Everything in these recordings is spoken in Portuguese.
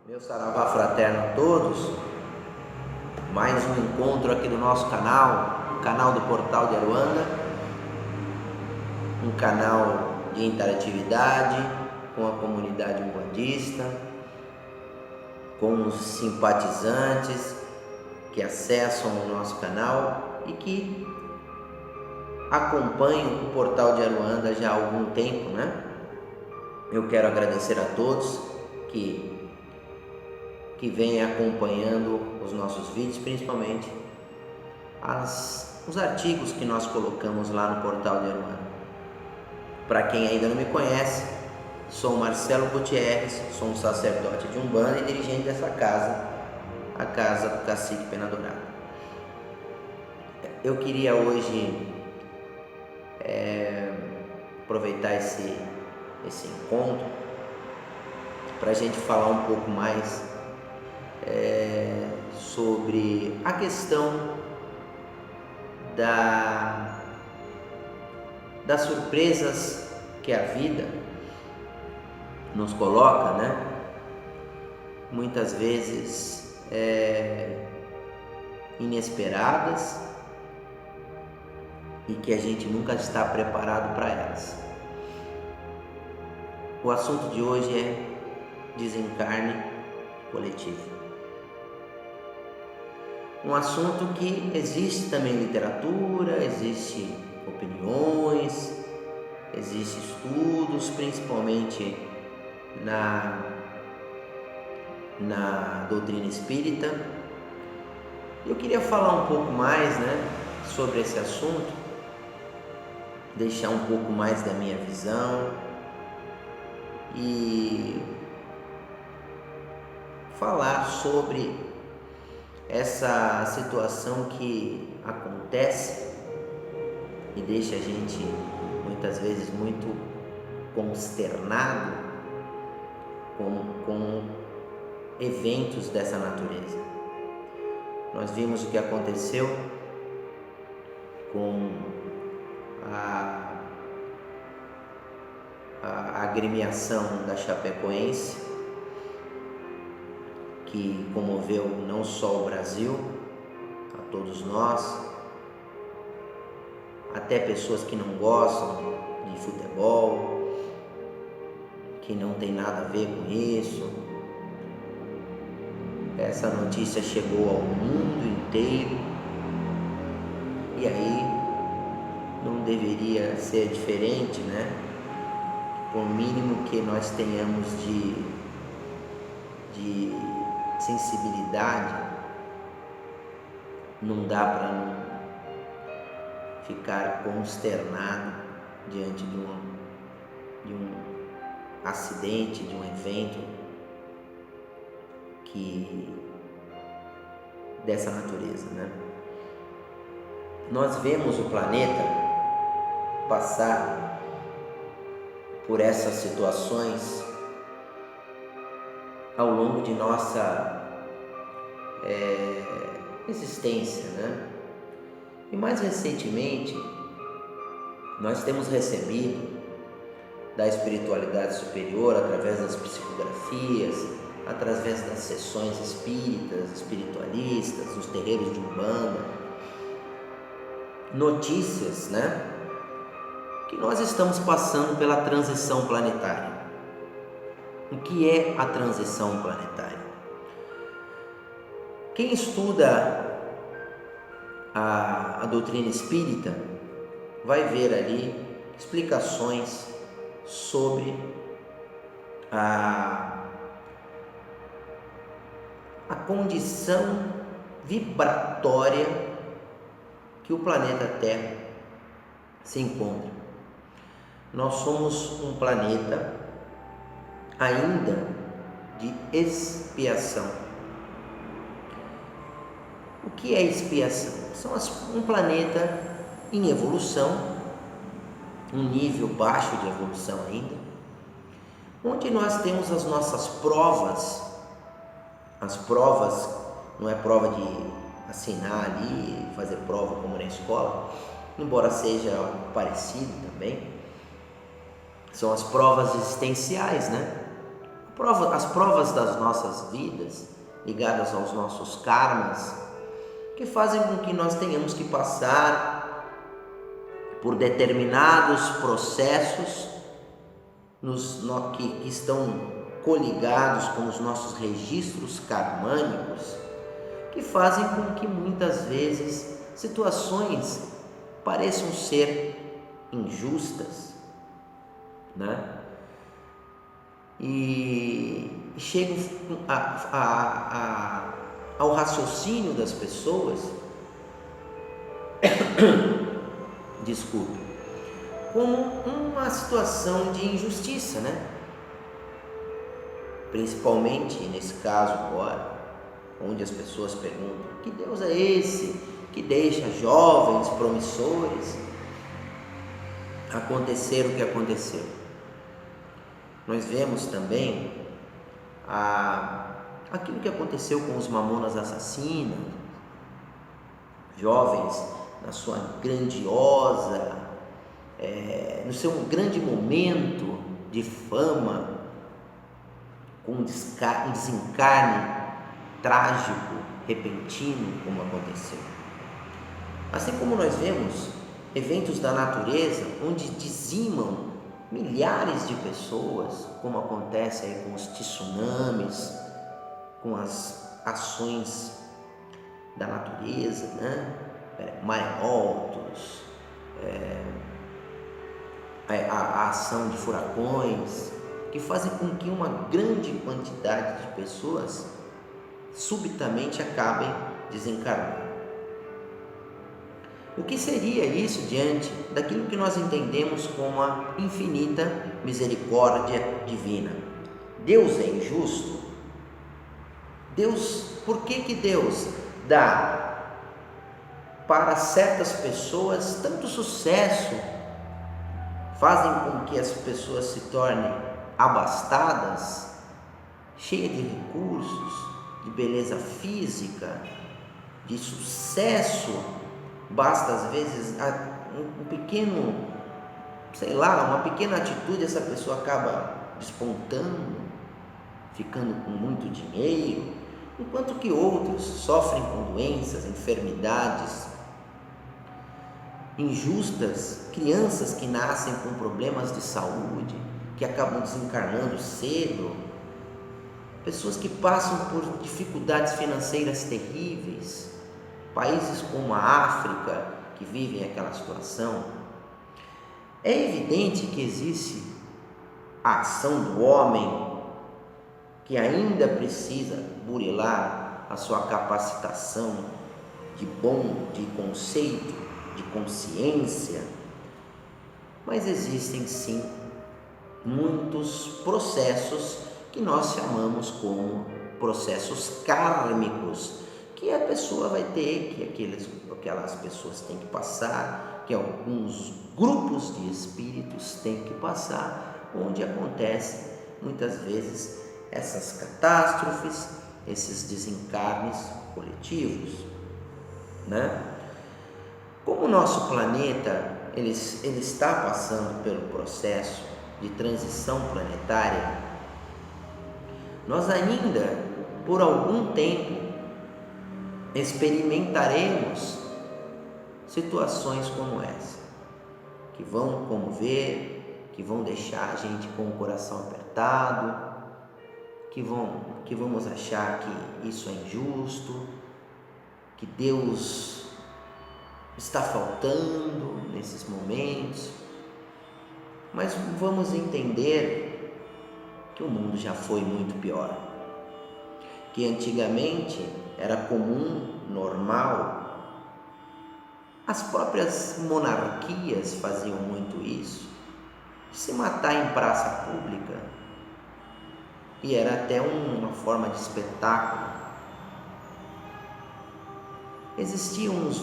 Meu saravá fraterno a todos. Mais um encontro aqui do nosso canal, o canal do Portal de Aruanda, um canal de interatividade com a comunidade umbandista, com os simpatizantes que acessam o nosso canal e que acompanham o Portal de Aruanda já há algum tempo, né? Eu quero agradecer a todos que vem acompanhando os nossos vídeos, principalmente os artigos que nós colocamos lá no Portal de Aruanda. Para quem ainda não me conhece, sou Marcelo Gutierrez, sou um sacerdote de Umbanda e dirigente dessa casa, a Casa do Cacique Pena Dourada. Eu queria hoje aproveitar esse encontro para a gente falar um pouco mais sobre a questão das surpresas que a vida nos coloca, né? Muitas vezes inesperadas e que a gente nunca está preparado para elas. O assunto de hoje é desencarne coletivo. Um assunto que existe também literatura, existe opiniões, existe estudos, principalmente na doutrina espírita. Eu queria falar um pouco mais, né, sobre esse assunto, deixar um pouco mais da minha visão e falar sobre essa situação que acontece e deixa a gente muitas vezes muito consternado com eventos dessa natureza. Nós vimos o que aconteceu com a agremiação da Chapecoense, que comoveu não só o Brasil, a todos nós, até pessoas que não gostam de futebol, que não tem nada a ver com isso. Essa notícia chegou ao mundo inteiro e aí não deveria ser diferente, né? Por mínimo que nós tenhamos de sensibilidade, não dá para não ficar consternado diante de um acidente, de um evento dessa natureza, né? Nós vemos o planeta passar por essas situações ao longo de nossa existência, né? E mais recentemente nós temos recebido da espiritualidade superior, através das psicografias, através das sessões espíritas, espiritualistas, nos terreiros de Umbanda, notícias, né? Que nós estamos passando pela transição planetária. O que é a transição planetária? Quem estuda a doutrina espírita vai ver ali explicações sobre a condição vibratória que o planeta Terra se encontra. Nós somos um planeta ainda de expiação. O que é expiação? Um planeta em evolução, um nível baixo de evolução ainda, onde nós temos as nossas provas. As provas não é prova de assinar ali, fazer prova como na escola, embora seja parecido também. São as provas existenciais, né? as provas das nossas vidas, ligadas aos nossos karmas, que fazem com que nós tenhamos que passar por determinados processos que estão coligados com os nossos registros karmânicos, que fazem com que muitas vezes situações pareçam ser injustas, né? E chegam ao raciocínio das pessoas, desculpe, como uma situação de injustiça, né? Principalmente nesse caso agora, onde as pessoas perguntam: que Deus é esse que deixa jovens promissores acontecer o que aconteceu? Nós vemos também aquilo que aconteceu com os mamonas assassinos, jovens na sua grandiosa, no seu grande momento de fama, com um desencarne trágico, repentino, como aconteceu. Assim como nós vemos eventos da natureza onde dizimam milhares de pessoas, como acontece aí com os tsunamis, com as ações da natureza, né? Maremotos, a ação de furacões, que fazem com que uma grande quantidade de pessoas subitamente acabem desencarnando. O que seria isso diante daquilo que nós entendemos como a infinita misericórdia divina? Deus é injusto? Por que Deus dá para certas pessoas tanto sucesso, fazem com que as pessoas se tornem abastadas, cheias de recursos, de beleza física, de sucesso? Basta às vezes uma pequena atitude, essa pessoa acaba despontando, ficando com muito dinheiro, enquanto que outros sofrem com doenças, enfermidades injustas, crianças que nascem com problemas de saúde, que acabam desencarnando cedo, pessoas que passam por dificuldades financeiras terríveis, países como a África que vivem aquela situação. É evidente que existe a ação do homem que ainda precisa burilar a sua capacitação de conceito, de consciência, mas existem sim muitos processos que nós chamamos como processos kármicos, que a pessoa vai ter, que aquelas pessoas têm que passar, que alguns grupos de espíritos têm que passar, onde acontecem muitas vezes essas catástrofes, esses desencarnes coletivos, né? Como o nosso planeta ele está passando pelo processo de transição planetária, nós ainda por algum tempo experimentaremos situações como essa, que vão comover, que vão deixar a gente com o coração apertado, que vamos achar que isso é injusto, que Deus está faltando nesses momentos, mas vamos entender que o mundo já foi muito pior, que antigamente era comum, normal, as próprias monarquias faziam muito isso, se matar em praça pública, e era até uma forma de espetáculo. Existiam os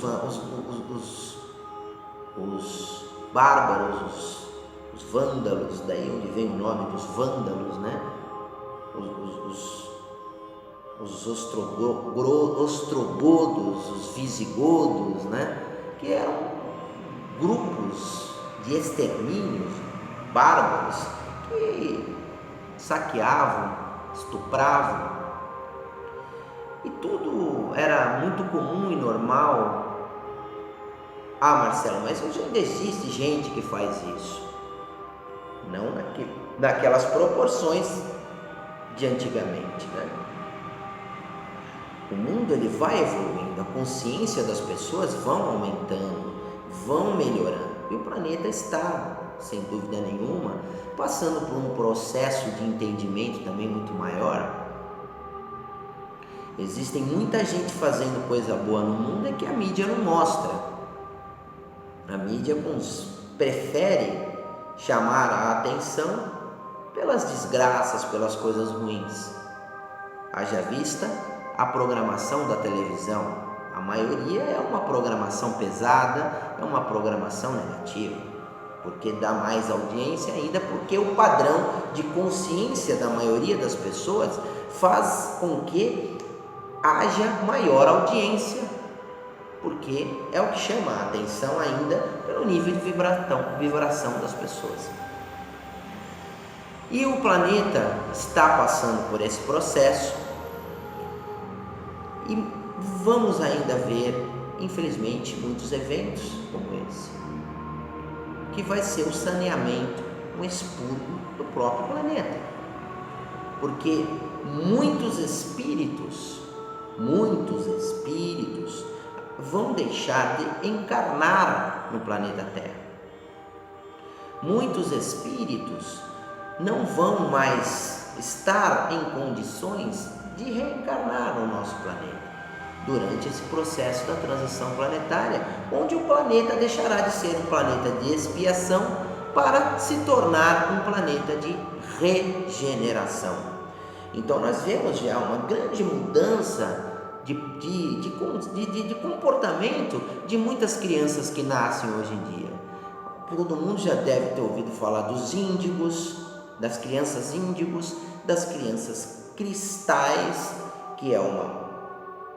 bárbaros, os vândalos, daí onde vem o nome dos vândalos, né? Os ostrogodos, os visigodos, né? Que eram grupos de extermínios bárbaros que saqueavam estupravam. E tudo era muito comum e normal. Ah, Marcelo, mas hoje ainda existe gente que faz isso. Não naquelas proporções de antigamente, né? O mundo ele vai evoluindo, a consciência das pessoas vão aumentando, vão melhorando. E o planeta está, sem dúvida nenhuma, passando por um processo de entendimento também muito maior. Existem muita gente fazendo coisa boa no mundo, é que a mídia não mostra. A mídia prefere chamar a atenção pelas desgraças, pelas coisas ruins. Haja vista a programação da televisão. A maioria é uma programação pesada, é uma programação negativa, porque dá mais audiência ainda, porque o padrão de consciência da maioria das pessoas faz com que haja maior audiência, porque é o que chama a atenção ainda pelo nível de vibração das pessoas. E o planeta está passando por esse processo e vamos ainda ver, infelizmente, muitos eventos como esse, que vai ser o saneamento, um expurgo do próprio planeta, porque muitos espíritos vão deixar de encarnar no planeta Terra. Muitos espíritos não vão mais estar em condições de reencarnar no nosso planeta durante esse processo da transição planetária, onde o planeta deixará de ser um planeta de expiação para se tornar um planeta de regeneração. Então nós vemos já uma grande mudança de comportamento de muitas crianças que nascem hoje em dia. Todo mundo já deve ter ouvido falar dos índigos, das crianças índigos, das crianças cristais, que é uma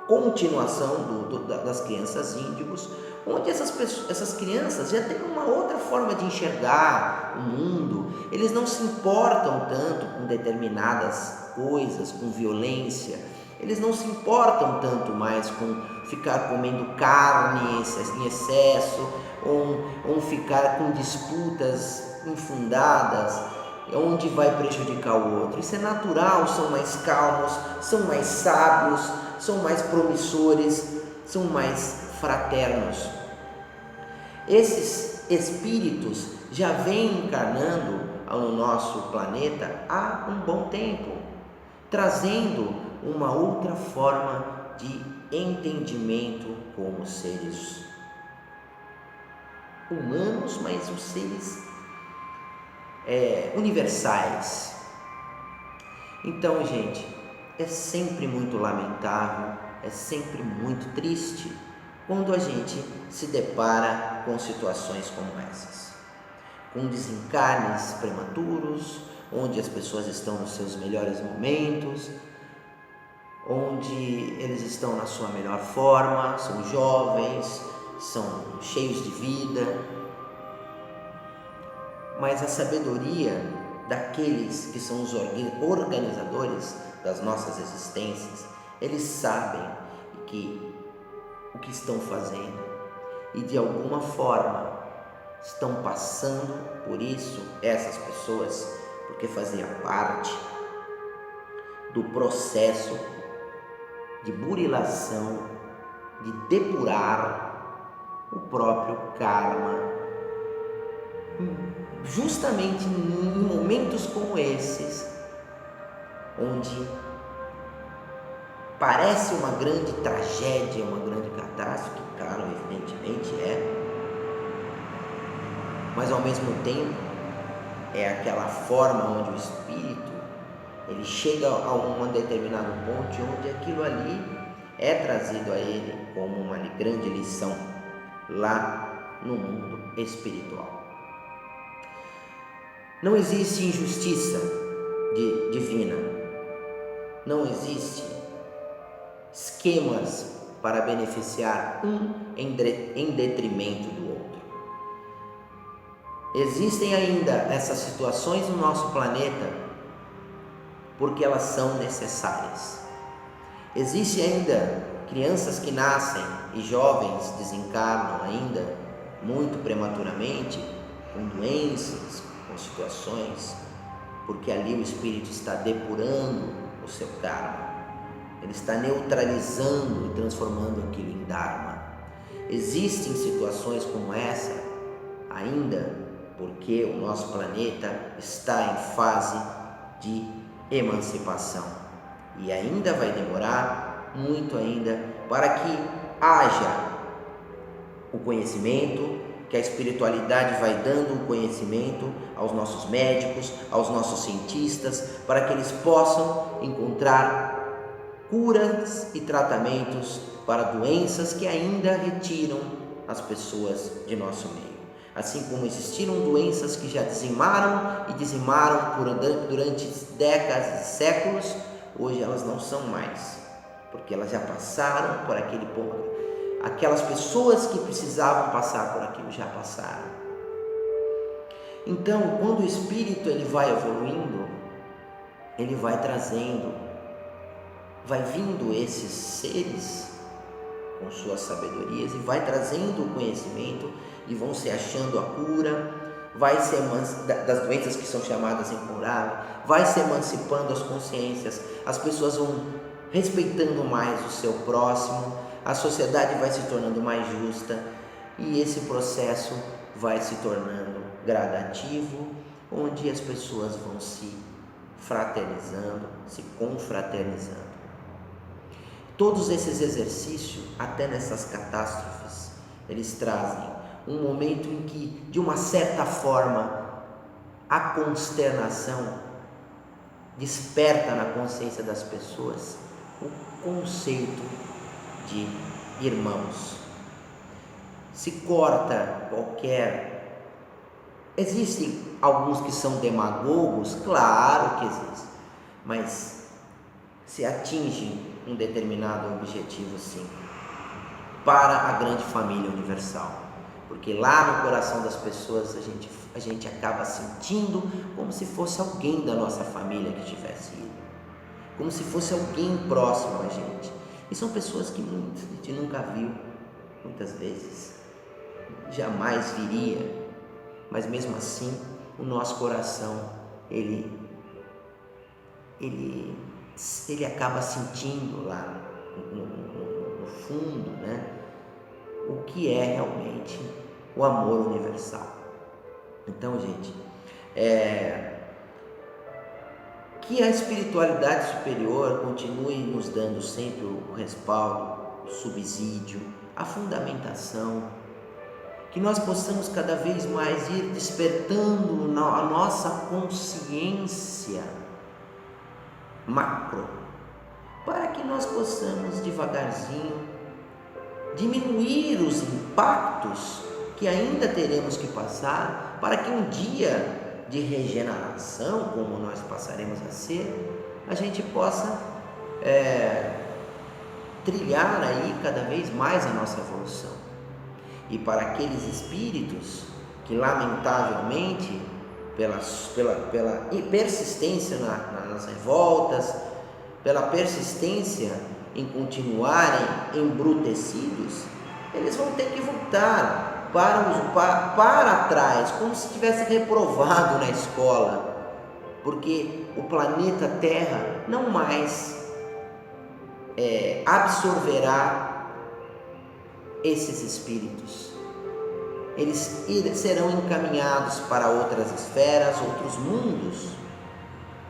continuação das crianças índigos, onde essas crianças já têm uma outra forma de enxergar o mundo. Eles não se importam tanto com determinadas coisas, com violência. Eles não se importam tanto mais com ficar comendo carne em excesso, ou ficar com disputas infundadas, onde vai prejudicar o outro. Isso é natural, são mais calmos, são mais sábios, são mais promissores, são mais fraternos. Esses espíritos já vêm encarnando no nosso planeta há um bom tempo, trazendo uma outra forma de entendimento como seres humanos, mas os seres universais. Então, gente, é sempre muito lamentável, é sempre muito triste quando a gente se depara com situações como essas, com desencarnes prematuros, onde as pessoas estão nos seus melhores momentos, onde eles estão na sua melhor forma, são jovens, são cheios de vida, mas a sabedoria daqueles que são os organizadores das nossas existências, eles sabem o que estão fazendo e de alguma forma estão passando por isso, essas pessoas, porque fazia parte do processo de burilação, de depurar o próprio karma, justamente em momentos como esses, onde parece uma grande tragédia, uma grande catástrofe, claro, evidentemente mas ao mesmo tempo é aquela forma onde o espírito ele chega a um determinado ponto onde aquilo ali é trazido a ele como uma grande lição lá no mundo espiritual. Não existe injustiça divina, não existe esquemas para beneficiar um em detrimento do outro. Existem ainda essas situações no nosso planeta porque elas são necessárias. Existem ainda crianças que nascem e jovens desencarnam ainda muito prematuramente, com doenças, com situações, porque ali o espírito está depurando o seu karma, ele está neutralizando e transformando aquilo em dharma. Existem situações como essa ainda porque o nosso planeta está em fase de emancipação e ainda vai demorar muito ainda para que haja o conhecimento, que a espiritualidade vai dando o conhecimento aos nossos médicos, aos nossos cientistas, para que eles possam encontrar curas e tratamentos para doenças que ainda retiram as pessoas de nosso meio. Assim como existiram doenças que já dizimaram durante décadas e séculos, hoje elas não são mais, porque elas já passaram por aquele ponto. Aquelas pessoas que precisavam passar por aquilo já passaram. Então, quando o espírito ele vai evoluindo, ele vai trazendo, vai vindo esses seres com suas sabedorias e vai trazendo o conhecimento e vão se achando a cura, vai se das doenças que são chamadas incuráveis, vai se emancipando as consciências, as pessoas vão respeitando mais o seu próximo, a sociedade vai se tornando mais justa e esse processo vai se tornando gradativo, onde as pessoas vão se fraternizando, se confraternizando. Todos esses exercícios, até nessas catástrofes, eles trazem um momento em que, de uma certa forma, a consternação desperta na consciência das pessoas o conceito de irmãos. Se corta qualquer... Existem alguns que são demagogos, claro que existem, mas se atinge um determinado objetivo, sim, para a grande família universal, porque lá no coração das pessoas a gente acaba sentindo como se fosse alguém da nossa família que tivesse ido, como se fosse alguém próximo a gente, e são pessoas que a gente nunca viu, muitas vezes jamais viria, mas mesmo assim o nosso coração ele acaba sentindo lá no fundo, né, o que é realmente o amor universal. Então, gente, que a espiritualidade superior continue nos dando sempre o respaldo, o subsídio, a fundamentação, que nós possamos cada vez mais ir despertando a nossa consciência macro, para que nós possamos devagarzinho diminuir os impactos que ainda teremos que passar, para que um dia de regeneração, como nós passaremos a ser, a gente possa trilhar aí cada vez mais a nossa evolução. E para aqueles espíritos que lamentavelmente pela persistência nas revoltas, pela persistência em continuarem embrutecidos, eles vão ter que voltar para trás, como se tivesse reprovado na escola, porque o planeta Terra não mais absorverá esses espíritos. Eles serão encaminhados para outras esferas, outros mundos,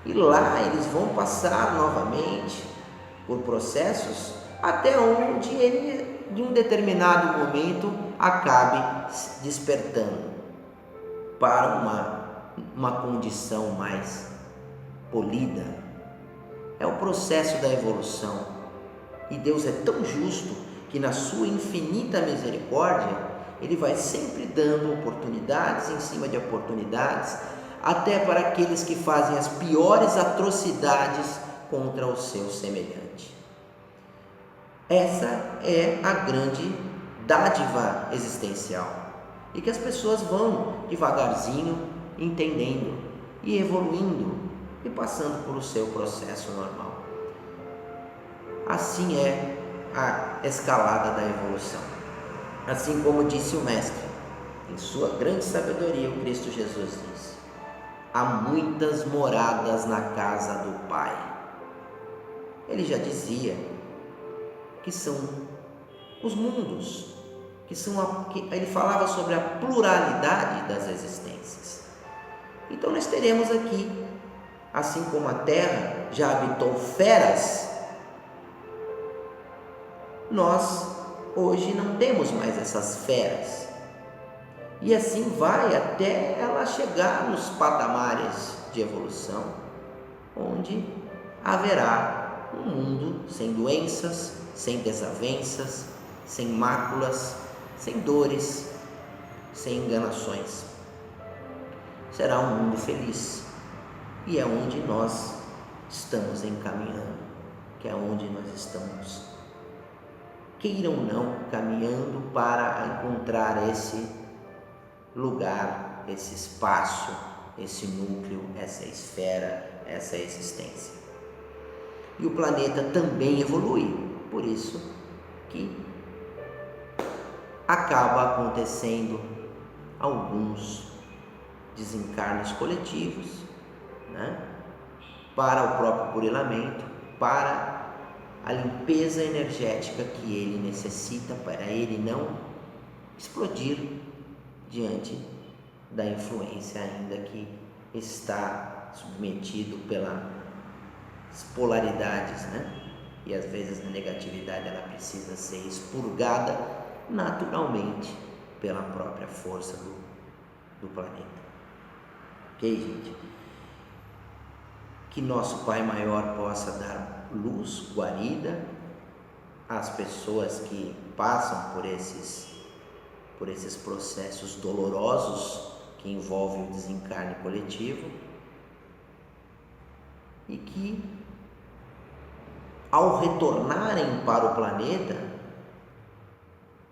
e lá eles vão passar novamente por processos até onde ele, de um determinado momento, acabe despertando para uma condição mais polida. É o processo da evolução, e Deus é tão justo que na sua infinita misericórdia Ele vai sempre dando oportunidades em cima de oportunidades, até para aqueles que fazem as piores atrocidades contra o seu semelhante. Essa é a grande dádiva existencial, e que as pessoas vão devagarzinho entendendo e evoluindo e passando por o seu processo normal. Assim é a escalada da evolução. Assim como disse o Mestre, em sua grande sabedoria, o Cristo Jesus disse: há muitas moradas na casa do Pai. Ele já dizia que são os mundos, ele falava sobre a pluralidade das existências. Então nós teremos aqui, assim como a Terra já habitou feras, nós hoje não temos mais essas feras. E assim vai até ela chegar nos patamares de evolução, onde haverá um mundo sem doenças, sem desavenças, sem máculas, sem dores, sem enganações. Será um mundo feliz, e é onde nós estamos encaminhando, que é onde nós estamos, queiram ou não, caminhando para encontrar esse lugar, esse espaço, esse núcleo, essa esfera, essa existência. E o planeta também evolui, por isso que acaba acontecendo alguns desencarnes coletivos, né? Para o próprio burilamento, para a limpeza energética que ele necessita, para ele não explodir diante da influência ainda que está submetido pelas polaridades, né? E às vezes a negatividade ela precisa ser expurgada naturalmente pela própria força do planeta. Ok, gente? Que nosso Pai Maior possa dar luz, guarida às pessoas que passam por esses processos dolorosos que envolvem o desencarne coletivo, e que ao retornarem para o planeta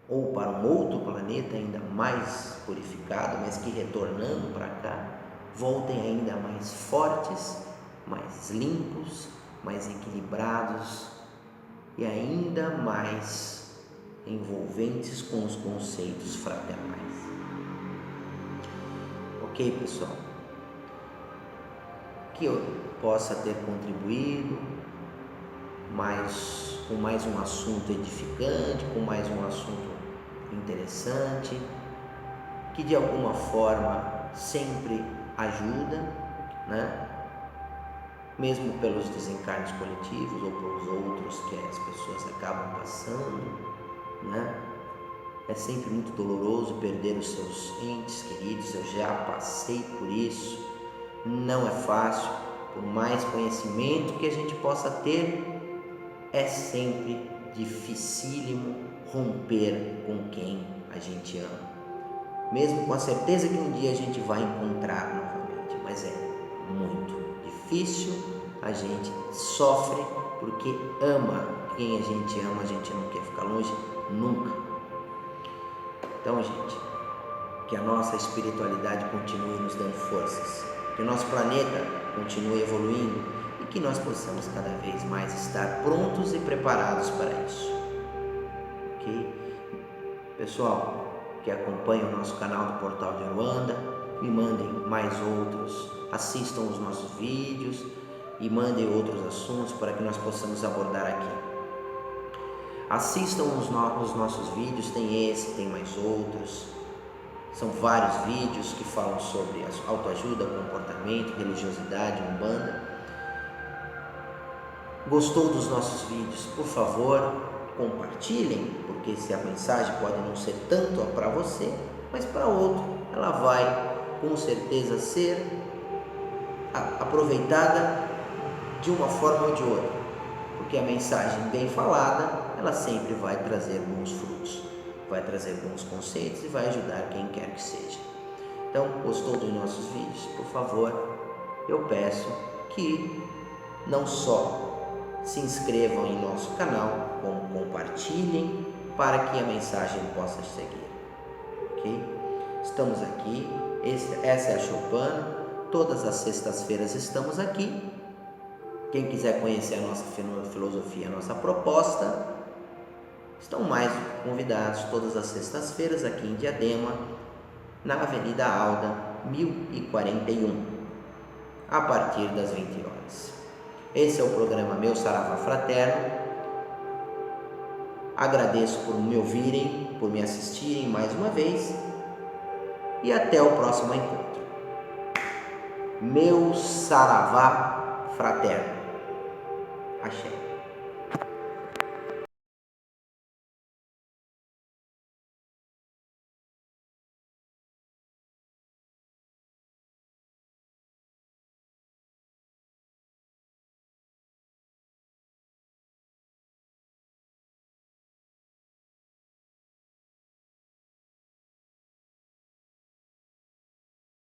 ou para um outro planeta ainda mais purificado, mas que retornando para cá voltem ainda mais fortes, mais limpos, mais equilibrados e ainda mais envolventes com os conceitos fraternais. Ok, pessoal? Que eu possa ter contribuído com mais um assunto edificante, com mais um assunto interessante, que de alguma forma sempre ajuda, né? Mesmo pelos desencarnes coletivos ou pelos outros que as pessoas acabam passando, né? É sempre muito doloroso perder os seus entes queridos. Eu já passei por isso, não é fácil. Por mais conhecimento que a gente possa ter, é sempre dificílimo romper com quem a gente ama, mesmo com a certeza que um dia a gente vai encontrar novamente, mas é muito difícil. A gente sofre porque ama quem a gente ama, a gente não quer ficar longe nunca. Então, gente, que a nossa espiritualidade continue nos dando forças, que o nosso planeta continue evoluindo e que nós possamos cada vez mais estar prontos e preparados para isso. Ok? Pessoal que acompanham o nosso canal do Portal de Aruanda, me mandem mais outros, assistam os nossos vídeos e mandem outros assuntos para que nós possamos abordar aqui. Assistam os nossos vídeos, tem esse, tem mais outros. São vários vídeos que falam sobre autoajuda, comportamento, religiosidade, umbanda. Gostou dos nossos vídeos? Por favor, compartilhem, porque se a mensagem pode não ser tanto para você, mas para outro, ela vai com certeza ser aproveitada de uma forma ou de outra, porque a mensagem bem falada, ela sempre vai trazer bons frutos, vai trazer bons conceitos e vai ajudar quem quer que seja. Então, gostou dos nossos vídeos? Por favor, eu peço que não só se inscrevam em nosso canal, como compartilhem para que a mensagem possa seguir. Ok? Estamos aqui, essa é a Choupana, todas as sextas-feiras estamos aqui. Quem quiser conhecer a nossa filosofia, a nossa proposta, estão mais do que convidados todas as sextas-feiras aqui em Diadema, na Avenida Alda, 1041, a partir das 20 horas. Esse é o programa Meu Saravá Fraterno. Agradeço por me ouvirem, por me assistirem mais uma vez e até o próximo encontro. Meu Saravá Fraterno. Axé.